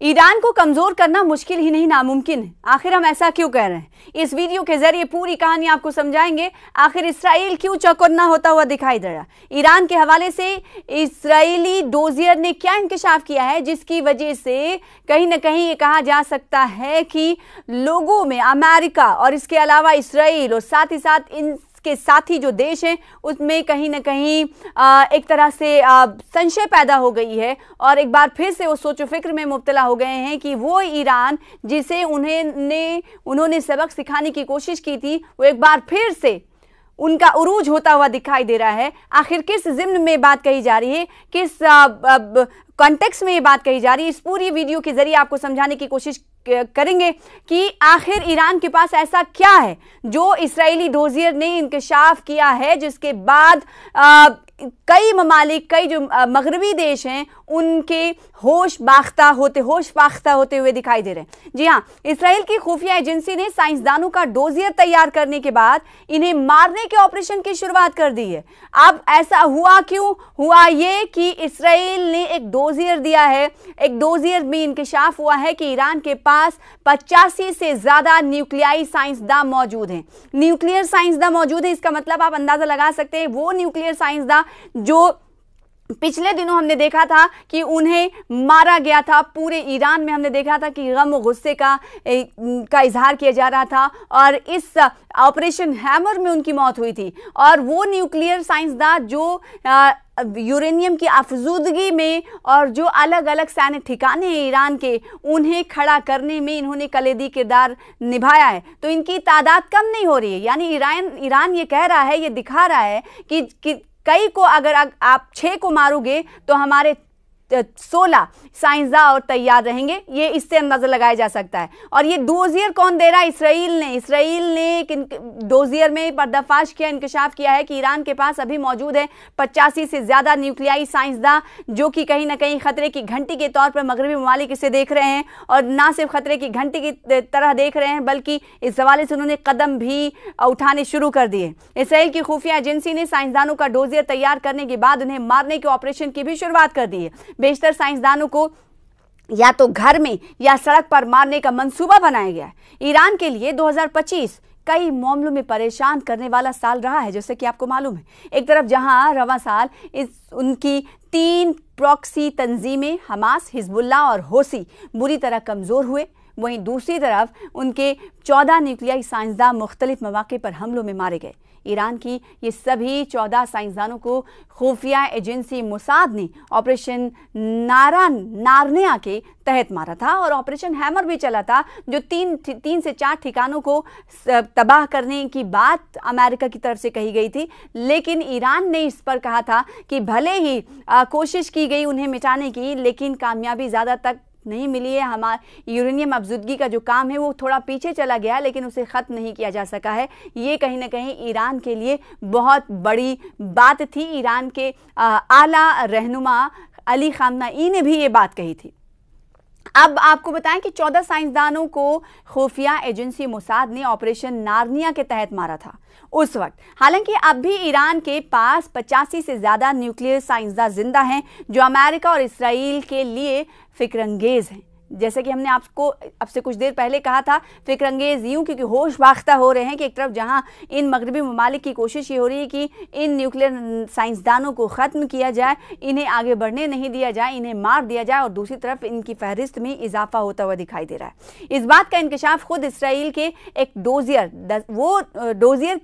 Iran को कमजोर करना मुश्किल ही नहीं नामुमकिन है। आखिर हम ऐसा क्यों कह रहे हैं? इस वीडियो के जरिए पूरी कहानी आपको समझाएंगे। आखिर इसराइल क्यों चौकन्ना होता हुआ दिखाई दे रहा है? ईरान के हवाले से इसराइली डोजियर ने क्या इंकशाफ किया है जिसकी वजह से कहीं ना कहीं ये कहा जा सकता है कि लोगों में अमेरिका और इसके अलावा इसराइल और साथ ही साथ के साथी जो देश हैं उसमें कहीं ना कहीं एक तरह से संशय पैदा हो गई है और एक बार फिर से वो सोचो फिक्र में मुब्तला हो गए हैं कि वो ईरान जिसे उन्होंने सबक सिखाने की कोशिश की थी वो एक बार फिर से उनका उरूज होता हुआ दिखाई दे रहा है। आखिर किस ज़िम्न में बात कही जा रही है, किस कॉन्टेक्स्ट में ये बात कही जा रही है, इस पूरी वीडियो के जरिए आपको समझाने की कोशिश करेंगे कि आखिर ईरान के पास ऐसा क्या है जो इसराइली डोजियर ने इंकशाफ किया है जिसके बाद कई ममालिक, कई जो मगरबी देश हैं उनके होश बाख्ता होते हुए दिखाई दे रहे हैं। जी हाँ, इसराइल की खुफिया एजेंसी ने साइंसदानों का डोजियर तैयार करने के बाद इन्हें मारने के ऑपरेशन की शुरुआत कर दी है। अब ऐसा हुआ क्यों? हुआ ये कि इसराइल ने एक डोजियर दिया है। एक डोजियर में इंकशाफ हुआ है कि ईरान के पास 85 से ज्यादा न्यूक्लियाई साइंसदान मौजूद हैं। न्यूक्लियर साइंसदान मौजूद है, इसका मतलब आप अंदाजा लगा सकते हैं वो न्यूक्लियर साइंसदान जो पिछले दिनों हमने देखा था कि उन्हें मारा गया था। पूरे ईरान में हमने देखा था कि गम और गुस्से का इजहार किया जा रहा था और इस ऑपरेशन हैमर में उनकी मौत हुई थी। और वो न्यूक्लियर साइंसदान जो यूरेनियम की आफजूदगी में और जो अलग अलग सैन्य ठिकाने हैं ईरान के, उन्हें खड़ा करने में इन्होंने कलीदी किरदार निभाया है। तो इनकी तादाद कम नहीं हो रही है। यानी ईरान ये कह रहा है, ये दिखा रहा है कि कई को अगर आप 6 को मारोगे तो हमारे 16 साइंसदान और तैयार रहेंगे। ये इससे अंदाजा लगाया जा सकता है। और ये डोजियर कौन दे रहा है? इसराइल ने एक डोजियर में पर्दाफाश किया, इंकशाफ किया है कि ईरान के पास अभी मौजूद है 85 से ज्यादा न्यूक्लियाई साइंसदान जो कि कहीं ना कहीं खतरे की घंटी के तौर पर मगरबी ममालिक इसे देख रहे हैं। और ना सिर्फ खतरे की घंटी की तरह देख रहे हैं बल्कि इस हवाले से उन्होंने कदम भी उठाने शुरू कर दिए। इसराइल की खुफिया एजेंसी ने साइंसदानों का डोजियर तैयार करने के बाद उन्हें मारने के ऑपरेशन की भी शुरुआत कर दी है। बेशतर साइंसदानों को या तो घर में या सड़क पर मारने का मंसूबा बनाया गया है। ईरान के लिए 2025 कई मामलों में परेशान करने वाला साल रहा है। जैसे कि आपको मालूम है, एक तरफ जहां रवां साल उनकी 3 प्रॉक्सी तंजीमें हमास, हिजबुल्लाह और होसी बुरी तरह कमजोर हुए, वहीं दूसरी तरफ उनके 14 न्यूक्लियाई साइंसदान मुख्तलिफ मौके पर हमलों में मारे गए। ईरान की ये सभी 14 साइंसदानों को खुफिया एजेंसी मोसाद ने ऑपरेशन नारनिया के तहत मारा था और ऑपरेशन हैमर भी चला था जो 3 से 4 ठिकानों को तबाह करने की बात अमेरिका की तरफ से कही गई थी। लेकिन ईरान ने इस पर कहा था कि भले ही कोशिश की गई उन्हें मिटाने की, लेकिन कामयाबी ज़्यादा तक नहीं मिली है। हमारा यूरेनियम अफजूदगी का जो काम है वो थोड़ा पीछे चला गया लेकिन उसे ख़त्म नहीं किया जा सका है। ये कहीं ना कहीं ईरान के लिए बहुत बड़ी बात थी। ईरान के आला रहनुमा अली खामनेई ने भी ये बात कही थी। अब आपको बताएं कि 14 साइंसदानों को खुफिया एजेंसी मोसाद ने ऑपरेशन नारनिया के तहत मारा था उस वक्त। हालांकि अब भी ईरान के पास 85 से ज्यादा न्यूक्लियर साइंसदान जिंदा हैं जो अमेरिका और इसराइल के लिए फिक्रंगेज हैं। जैसे कि हमने आपको अब से कुछ देर पहले कहा था, फिक्रंगेज यूं क्योंकि होश बाख्ता हो रहे हैं कि एक तरफ जहां इन मगरबी ममालिक की कोशिश ये हो रही है कि इन न्यूक्लियर साइंसदानों को ख़त्म किया जाए, इन्हें आगे बढ़ने नहीं दिया जाए, इन्हें मार दिया जाए, और दूसरी तरफ इनकी फहरिस्त में इजाफा होता हुआ दिखाई दे रहा है। इस बात का इंकशाफ खुद इसराइल के एक डोजियर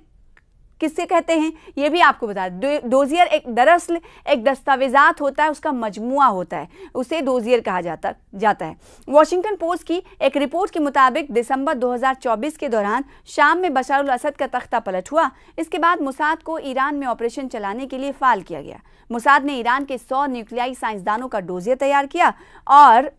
किससे कहते हैं ये भी आपको बता दें। डोजियर दरअसल एक दस्तावेजात होता है, उसका मजमुआ होता है, उसे डोजियर कहा जाता है। वॉशिंगटन पोस्ट की एक रिपोर्ट के मुताबिक दिसंबर 2024 के दौरान शाम में बशर अल असद का तख्ता पलट हुआ। इसके बाद मोसाद को ईरान में ऑपरेशन चलाने के लिए फाल किया गया। मोसाद ने ईरान के 100 न्यूक्लियाई साइंसदानों का डोजियर तैयार किया और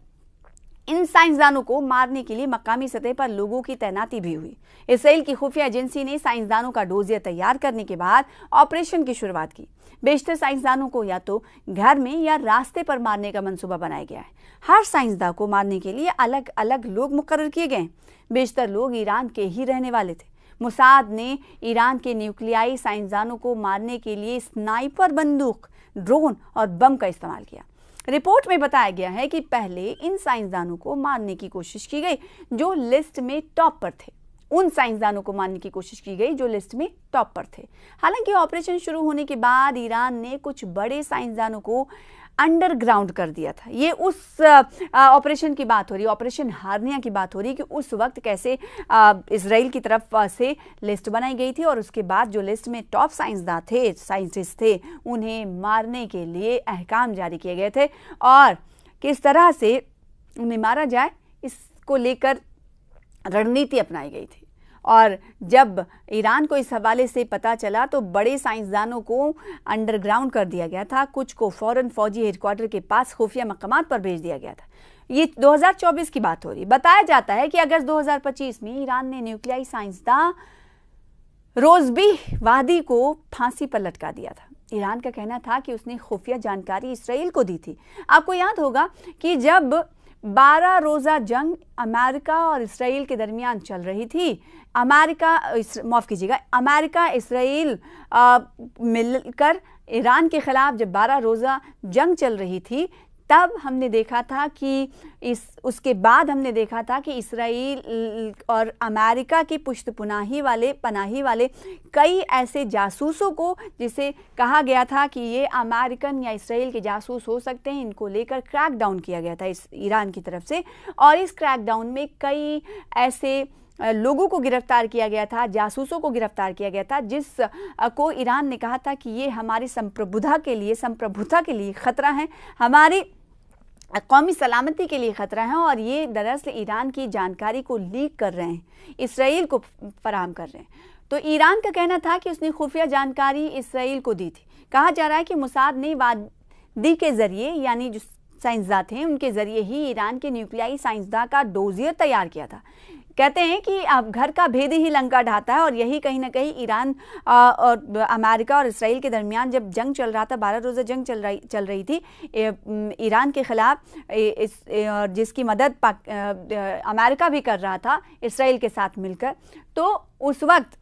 इन साइंसदानों को मारने के लिए मकामी सतह पर लोगों की तैनाती भी हुई। इसराइल की खुफिया एजेंसी ने साइंसदानों का डोजियर तैयार करने के बाद ऑपरेशन की शुरुआत की। बेशतर साइंसदानों को या तो घर में या रास्ते पर मारने का मंसूबा बनाया गया है। हर साइंसदान को मारने के लिए अलग अलग लोग मुकर्रर किए गए। बेशतर लोग ईरान के ही रहने वाले थे। मोसाद ने ईरान के न्यूक्लियाई साइंसदानों को मारने के लिए स्नाइपर बंदूक, ड्रोन और बम का इस्तेमाल किया। रिपोर्ट में बताया गया है कि पहले इन साइंसदानों को मारने की कोशिश की गई जो लिस्ट में टॉप पर थे। उन साइंसदानों को मारने की कोशिश की गई जो लिस्ट में टॉप पर थे। हालांकि ऑपरेशन शुरू होने के बाद ईरान ने कुछ बड़े साइंसदानों को अंडरग्राउंड कर दिया था। ये उस ऑपरेशन की बात हो रही है, ऑपरेशन हार्निया की बात हो रही है कि उस वक्त कैसे इजराइल की तरफ से लिस्ट बनाई गई थी और उसके बाद जो लिस्ट में टॉप साइंटिस्ट थे उन्हें मारने के लिए अहकाम जारी किए गए थे और किस तरह से उन्हें मारा जाए इसको लेकर रणनीति अपनाई गई थी। और जब ईरान को इस हवाले से पता चला तो बड़े साइंसदानों को अंडरग्राउंड कर दिया गया था, कुछ को फौरन फौजी हेडक्वार्टर के पास खुफिया मकामात पर भेज दिया गया था। ये 2024 की बात हो रही। बताया जाता है कि अगस्त 2025 में ईरान ने न्यूक्लियाई साइंसदान रोज़बी वादी को फांसी पर लटका दिया था। ईरान का कहना था कि उसने खुफिया जानकारी इसराइल को दी थी। आपको याद होगा कि जब 12 रोज़ा जंग अमेरिका और इसराइल के दरमियान चल रही थी, अमेरिका इसराइल मिलकर ईरान के खिलाफ जब 12 रोज़ा जंग चल रही थी, तब हमने देखा था कि उसके बाद हमने देखा था कि इसराइल और अमेरिका की पनाही वाले कई ऐसे जासूसों को, जिसे कहा गया था कि ये अमेरिकन या इसराइल के जासूस हो सकते हैं, इनको लेकर क्रैकडाउन किया गया था इस ईरान की तरफ से। और इस क्रैकडाउन में कई ऐसे लोगों को गिरफ्तार किया गया था, जासूसों को गिरफ्तार किया गया था, जिस को ईरान ने कहा था कि ये हमारी संप्रभुता के लिए खतरा है, हमारी कौमी सलामती के लिए खतरा है और ये दरअसल ईरान की जानकारी को लीक कर रहे हैं, इसराइल को फराहम कर रहे हैं। तो ईरान का कहना था कि उसने खुफिया जानकारी इसराइल को दी थी। कहा जा रहा है कि मोसाद ने वादी के जरिए, यानी जो साइंसदान थे उनके जरिए ही ईरान के न्यूक्लियाई साइंसदान का डोजियर तैयार किया था। कहते हैं कि अब घर का भेद ही लंका ढाता है और यही कहीं ना कहीं ईरान और अमेरिका और इसराइल के दरमियान जब जंग चल रहा था, 12 रोज़ा जंग चल रही थी ईरान के खिलाफ, जिसकी मदद अमेरिका भी कर रहा था इसराइल के साथ मिलकर, तो उस वक्त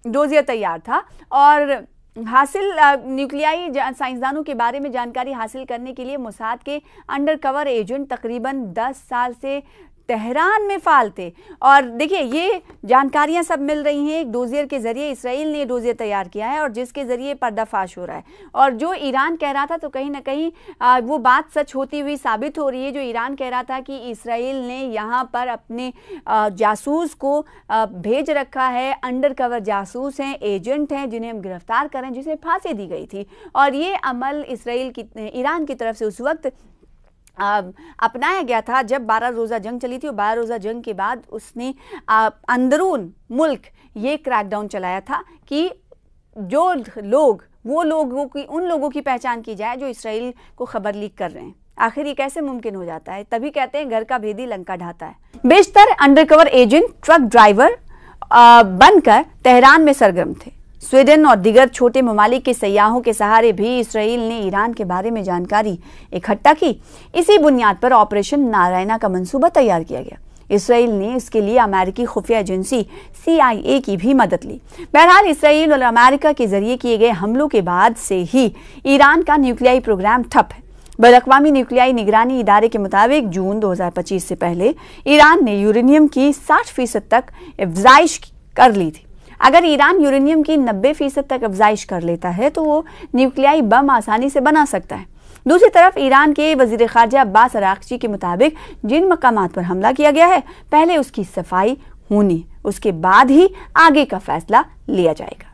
डोजियर तैयार था और न्यूक्लियाई साइंसदानों के बारे में जानकारी हासिल करने के लिए मोसाद के अंडरकवर एजेंट तकरीबन 10 साल से तेहरान में फाल थे। और देखिए ये जानकारियां सब मिल रही हैं एक डोजियर के जरिए। इसराइल ने डोजियर तैयार किया है और जिसके जरिए पर्दाफाश हो रहा है, और जो ईरान कह रहा था तो कहीं ना कहीं वो बात सच होती हुई साबित हो रही है। जो ईरान कह रहा था कि इसराइल ने यहाँ पर अपने जासूस को भेज रखा है, अंडरकवर जासूस हैं, एजेंट हैं जिन्हें हम गिरफ्तार करें, जिसे फांसी दी गई थी। और ये अमल ईरान की तरफ से उस वक्त अपनाया गया था जब 12 रोज़ा जंग चली थी। और 12 रोज़ा जंग के बाद उसने अंदरून मुल्क ये क्रैकडाउन चलाया था कि उन लोगों की पहचान की जाए जो इसराइल को खबर लीक कर रहे हैं। आखिर ये कैसे मुमकिन हो जाता है? तभी कहते हैं घर का भेदी लंका ढाता है। बेशतर अंडरकवर एजेंट ट्रक ड्राइवर बनकर तेहरान में सरगर्म थे। स्वीडन और दीगर छोटे ममालिक के सयाहों के सहारे भी इसराइल ने ईरान के बारे में जानकारी इकट्ठा की। इसी बुनियाद पर ऑपरेशन नारायणा का मंसूबा तैयार किया गया। इसराइल ने इसके लिए अमेरिकी खुफिया एजेंसी CIA की भी मदद ली। बहरहाल इसराइल और अमेरिका के जरिए किए गए हमलों के बाद से ही ईरान का न्यूक्लियाई प्रोग्राम ठप है। बैनुल-अक़वामी न्यूक्लियाई निगरानी इदारे के मुताबिक जून 2025 से पहले ईरान ने यूरेनियम की 60% तक अफ़ज़ाइश कर ली थी। अगर ईरान यूरेनियम की 90% तक अफ़ज़ाइश कर लेता है तो वो न्यूक्लियाई बम आसानी से बना सकता है। दूसरी तरफ ईरान के वज़ीर ख़ारजा अब्बास अराग़ची के मुताबिक जिन मकामात पर हमला किया गया है, पहले उसकी सफाई होनी, उसके बाद ही आगे का फैसला लिया जाएगा।